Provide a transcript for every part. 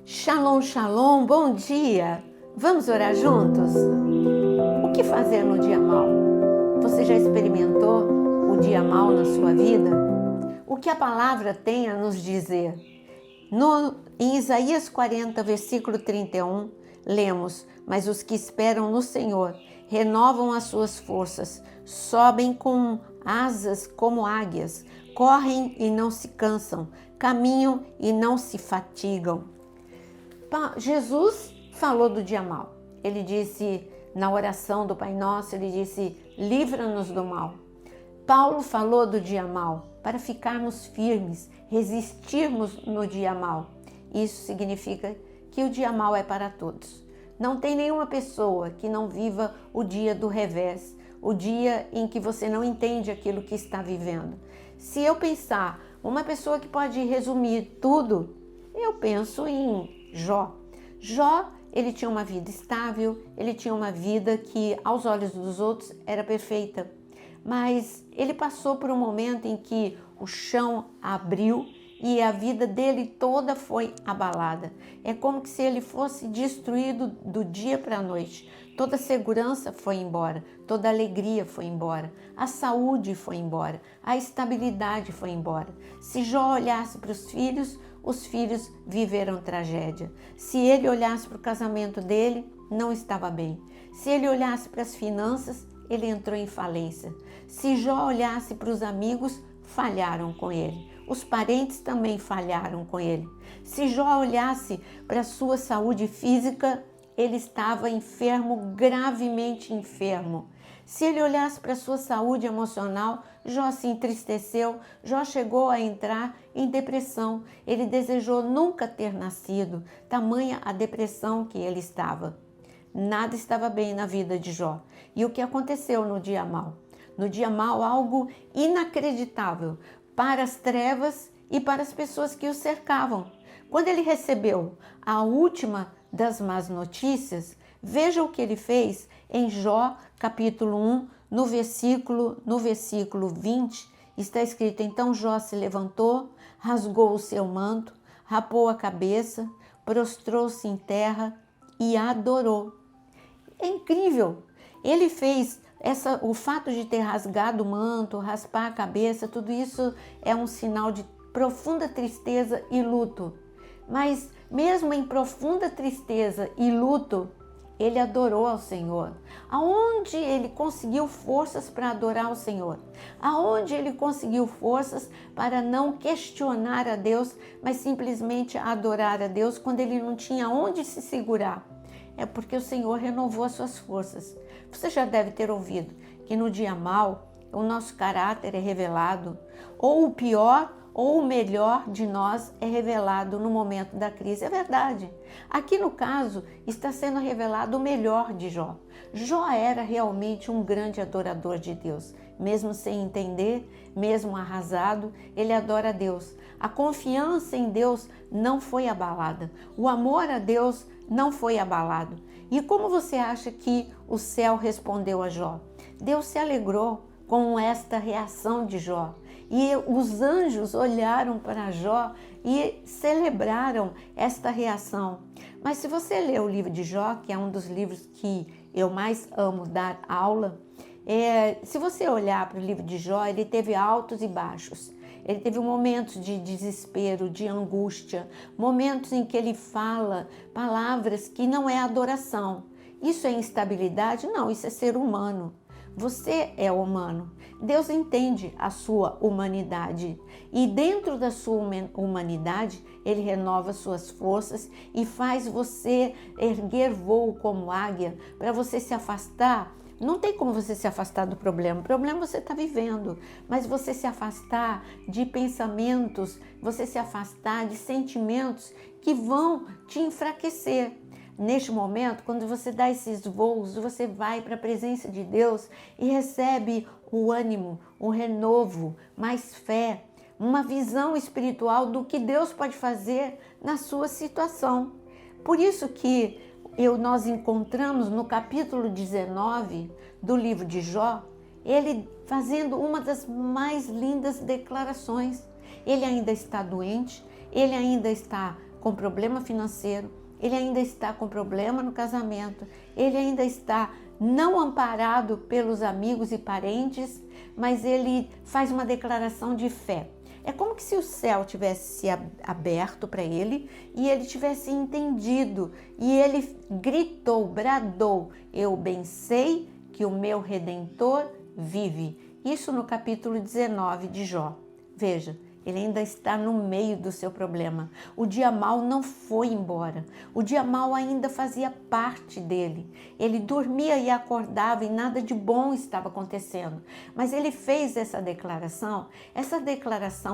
Shalom, shalom, bom dia! Vamos orar juntos? O que fazer no dia mau? Você já experimentou o dia mau na sua vida? O que a palavra tem a nos dizer? Em Isaías 40, versículo 31, lemos: Mas os que esperam no Senhor renovam as suas forças, sobem com asas como águias, correm e não se cansam, caminham e não se fatigam. Jesus falou do dia mau. Ele disse na oração do Pai Nosso, ele disse: livra-nos do mal. Paulo falou do dia mau para ficarmos firmes, resistirmos no dia mau. Isso significa que o dia mau é para todos. Não tem nenhuma pessoa que não viva o dia do revés, o dia em que você não entende aquilo que está vivendo. Se eu pensar uma pessoa que pode resumir tudo, eu penso em Jó. Jó, ele tinha uma vida estável, ele tinha uma vida que aos olhos dos outros era perfeita, mas ele passou por um momento em que o chão abriu e a vida dele toda foi abalada. É como se ele fosse destruído do dia para a noite. Toda a segurança foi embora, toda a alegria foi embora, a saúde foi embora, a estabilidade foi embora. Se Jó olhasse para os filhos viveram tragédia. Se ele olhasse para o casamento dele, não estava bem. Se ele olhasse para as finanças, ele entrou em falência. Se Jó olhasse para os amigos, falharam com ele. Os parentes também falharam com ele. Se Jó olhasse para a sua saúde física, ele estava enfermo, gravemente enfermo. Se ele olhasse para a sua saúde emocional, Jó se entristeceu, Jó chegou a entrar em depressão. Ele desejou nunca ter nascido, tamanha a depressão que ele estava. Nada estava bem na vida de Jó. E o que aconteceu no dia mau? No dia mau, algo inacreditável para as trevas e para as pessoas que o cercavam. Quando ele recebeu a última das más notícias, veja o que ele fez em Jó, capítulo 1, no versículo 20, está escrito: Então Jó se levantou, rasgou o seu manto, rapou a cabeça, prostrou-se em terra e adorou. É incrível! Ele fez o fato de ter rasgado o manto, raspar a cabeça, tudo isso é um sinal de profunda tristeza e luto. Mas mesmo em profunda tristeza e luto, ele adorou ao Senhor. Aonde ele conseguiu forças para adorar ao Senhor? Aonde ele conseguiu forças para não questionar a Deus, mas simplesmente adorar a Deus quando ele não tinha onde se segurar? É porque o Senhor renovou as suas forças. Você já deve ter ouvido que no dia mau o nosso caráter é revelado, ou o pior ou o melhor de nós é revelado no momento da crise. É verdade. Aqui no caso está sendo revelado o melhor de Jó. Jó era realmente um grande adorador de Deus. Mesmo sem entender, mesmo arrasado, ele adora a Deus. A confiança em Deus não foi abalada. O amor a Deus não foi abalado. E como você acha que o céu respondeu a Jó? Deus se alegrou com esta reação de Jó. E os anjos olharam para Jó e celebraram esta reação. Mas se você ler o livro de Jó, que é um dos livros que eu mais amo dar aula, se você olhar para o livro de Jó, ele teve altos e baixos. Ele teve momentos de desespero, de angústia, momentos em que ele fala palavras que não é adoração. Isso é instabilidade? Não, isso é ser humano. Você é humano. Deus entende a sua humanidade e dentro da sua humanidade Ele renova suas forças e faz você erguer voo como águia para você se afastar. Não tem como você se afastar do problema. O problema você está vivendo, mas você se afastar de pensamentos, você se afastar de sentimentos que vão te enfraquecer. Neste momento, quando você dá esses voos, você vai para a presença de Deus e recebe o ânimo, o renovo, mais fé, uma visão espiritual do que Deus pode fazer na sua situação. Por isso que nós encontramos no capítulo 19 do livro de Jó, ele fazendo uma das mais lindas declarações. Ele ainda está doente, ele ainda está com problema financeiro, ele ainda está com problema no casamento, ele ainda está não amparado pelos amigos e parentes, mas ele faz uma declaração de fé. É como se o céu tivesse se aberto para ele e ele tivesse entendido. E ele gritou, bradou: eu bem sei que o meu Redentor vive. Isso no capítulo 19 de Jó. Veja, ele ainda está no meio do seu problema. O dia mau não foi embora. O dia mau ainda fazia parte dele. Ele dormia e acordava e nada de bom estava acontecendo. Mas ele fez essa declaração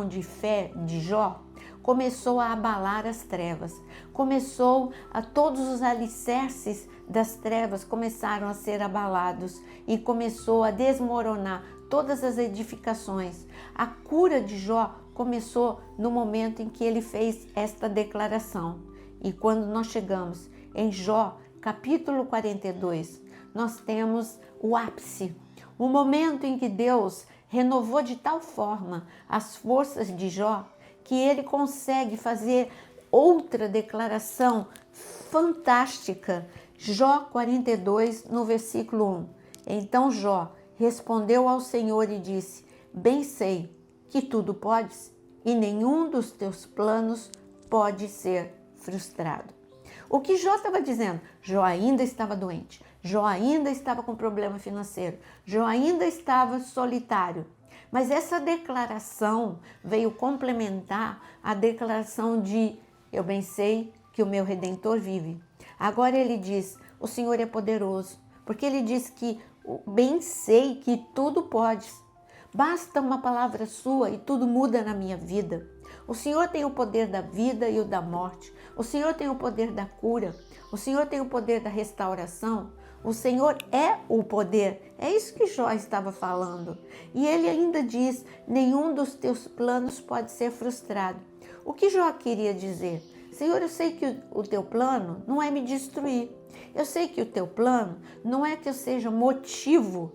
de fé de Jó, começou a abalar as trevas. Começou a todos os alicerces das trevas começaram a ser abalados e começou a desmoronar todas as edificações. A cura de Jó começou no momento em que ele fez esta declaração. E quando nós chegamos em Jó, capítulo 42, nós temos o ápice, o momento em que Deus renovou de tal forma as forças de Jó, que ele consegue fazer outra declaração fantástica. Jó 42, no versículo 1. Então Jó respondeu ao Senhor e disse: bem sei que tudo podes e nenhum dos teus planos pode ser frustrado. O que Jó estava dizendo? Jó ainda estava doente, Jó ainda estava com problema financeiro, Jó ainda estava solitário. Mas essa declaração veio complementar a declaração de eu bem sei que o meu Redentor vive. Agora ele diz, o Senhor é poderoso, porque ele diz que bem sei que tudo podes. Basta uma palavra sua e tudo muda na minha vida. O Senhor tem o poder da vida e o da morte. O Senhor tem o poder da cura. O Senhor tem o poder da restauração. O Senhor é o poder. É isso que Jó estava falando. E ele ainda diz, nenhum dos teus planos pode ser frustrado. O que Jó queria dizer? Senhor, eu sei que o teu plano não é me destruir. Eu sei que o teu plano não é que eu seja motivo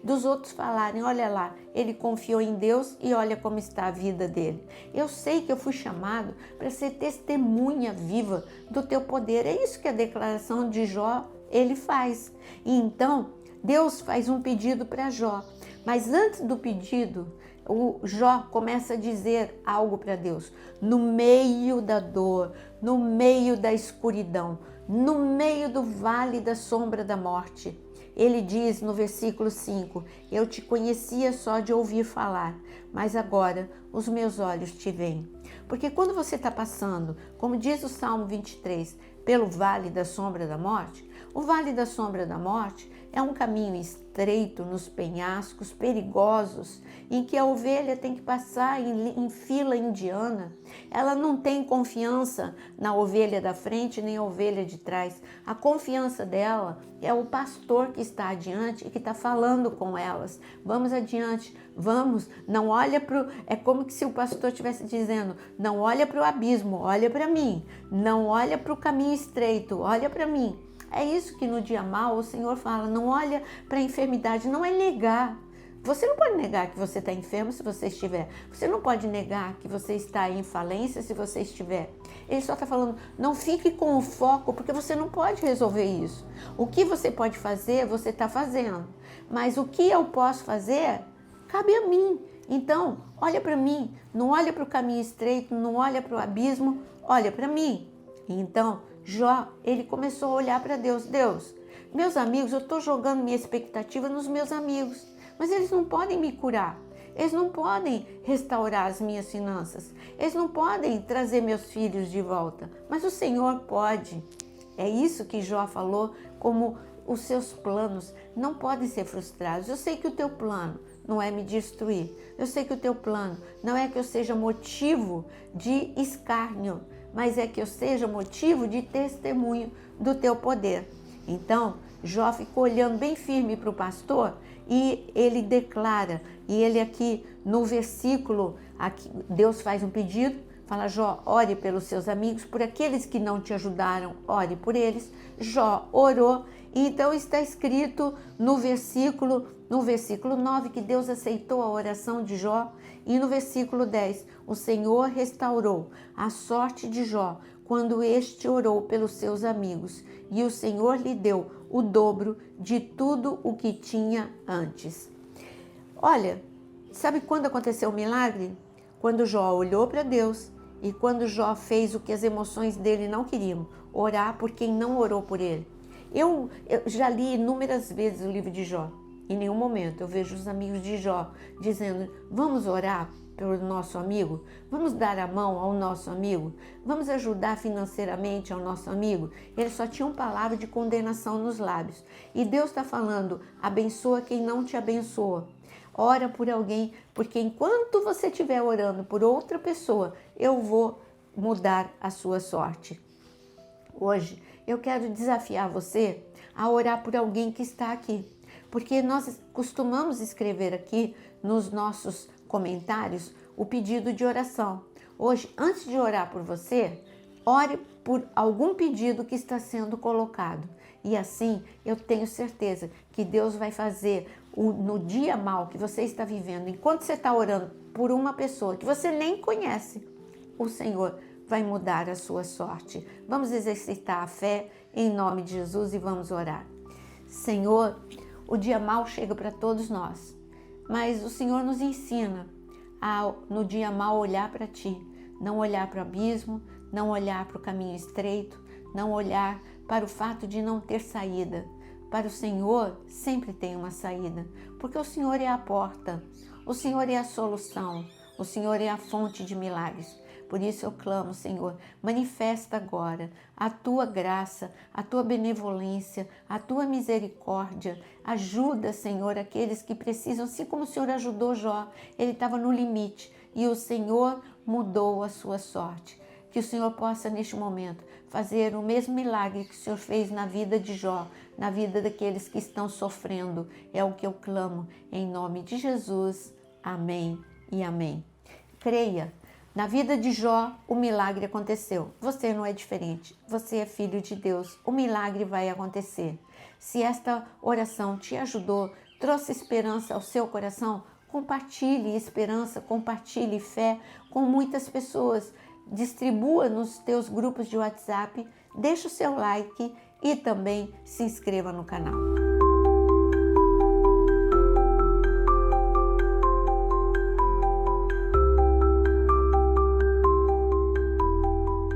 dos outros falarem, olha lá, ele confiou em Deus e olha como está a vida dele. Eu sei que eu fui chamado para ser testemunha viva do teu poder. É isso que a declaração de Jó, ele faz. E então, Deus faz um pedido para Jó. Mas antes do pedido, o Jó começa a dizer algo para Deus. No meio da dor, no meio da escuridão, no meio do vale da sombra da morte, ele diz no versículo 5, eu te conhecia só de ouvir falar, mas agora os meus olhos te veem. Porque quando você está passando, como diz o Salmo 23, pelo vale da sombra da morte, o vale da sombra da morte é um caminho estreito nos penhascos perigosos em que a ovelha tem que passar em fila indiana. Ela não tem confiança na ovelha da frente nem a ovelha de trás. A confiança dela é o pastor que está adiante e que está falando com elas. Vamos adiante, vamos, não olha para o... É como se o pastor estivesse dizendo, não olha para o abismo, olha para mim. Não olha para o caminho estreito, olha para mim. É isso que no dia mau o Senhor fala, não olha para a enfermidade, não é negar. Você não pode negar que você está enfermo se você estiver. Você não pode negar que você está em falência se você estiver. Ele só está falando, não fique com o foco, porque você não pode resolver isso. O que você pode fazer, você está fazendo. Mas o que eu posso fazer, cabe a mim. Então, olha para mim, não olha para o caminho estreito, não olha para o abismo, olha para mim. Então, Jó, ele começou a olhar para Deus. Deus, meus amigos, eu estou jogando minha expectativa nos meus amigos, mas eles não podem me curar. Eles não podem restaurar as minhas finanças. Eles não podem trazer meus filhos de volta. Mas o Senhor pode. É isso que Jó falou, como os seus planos não podem ser frustrados. Eu sei que o teu plano não é me destruir. Eu sei que o teu plano não é que eu seja motivo de escárnio, mas é que eu seja motivo de testemunho do teu poder. Então, Jó ficou olhando bem firme para o pastor e ele declara, e ele aqui no versículo, aqui, Deus faz um pedido, Fala, Jó, ore pelos seus amigos, por aqueles que não te ajudaram, ore por eles. Jó orou, e então está escrito no versículo 9 que Deus aceitou a oração de Jó, e no versículo 10, o Senhor restaurou a sorte de Jó quando este orou pelos seus amigos, e o Senhor lhe deu o dobro de tudo o que tinha antes. Olha, sabe quando aconteceu o milagre? Quando Jó olhou para Deus e quando Jó fez o que as emoções dele não queriam, orar por quem não orou por ele. Eu já li inúmeras vezes o livro de Jó. Em nenhum momento eu vejo os amigos de Jó dizendo, vamos orar pelo nosso amigo, vamos dar a mão ao nosso amigo, vamos ajudar financeiramente ao nosso amigo. Eles só tinham palavra de condenação nos lábios. E Deus está falando, abençoa quem não te abençoa. Ora por alguém, porque enquanto você estiver orando por outra pessoa, eu vou mudar a sua sorte. Hoje eu quero desafiar você a orar por alguém que está aqui, porque nós costumamos escrever aqui nos nossos comentários o pedido de oração. Hoje, antes de orar por você, ore por algum pedido que está sendo colocado. E assim, eu tenho certeza que Deus vai fazer no dia mal que você está vivendo, enquanto você está orando por uma pessoa que você nem conhece, o Senhor vai mudar a sua sorte. Vamos exercitar a fé em nome de Jesus e vamos orar. Senhor, o dia mal chega para todos nós, mas o Senhor nos ensina a, no dia mal, olhar para Ti, não olhar para o abismo, não olhar para o caminho estreito, não olhar para o fato de não ter saída. Para o Senhor sempre tem uma saída, porque o Senhor é a porta, o Senhor é a solução, o Senhor é a fonte de milagres. Por isso eu clamo, Senhor, manifesta agora a Tua graça, a Tua benevolência, a Tua misericórdia. Ajuda, Senhor, aqueles que precisam, assim como o Senhor ajudou Jó. Ele estava no limite e o Senhor mudou a sua sorte. Que o Senhor possa, neste momento, fazer o mesmo milagre que o Senhor fez na vida de Jó, na vida daqueles que estão sofrendo. É o que eu clamo, em nome de Jesus. Amém e amém. Creia. Na vida de Jó, o milagre aconteceu. Você não é diferente. Você é filho de Deus. O milagre vai acontecer. Se esta oração te ajudou, trouxe esperança ao seu coração, compartilhe esperança, compartilhe fé com muitas pessoas. Distribua nos teus grupos de WhatsApp, deixa o seu like e também se inscreva no canal.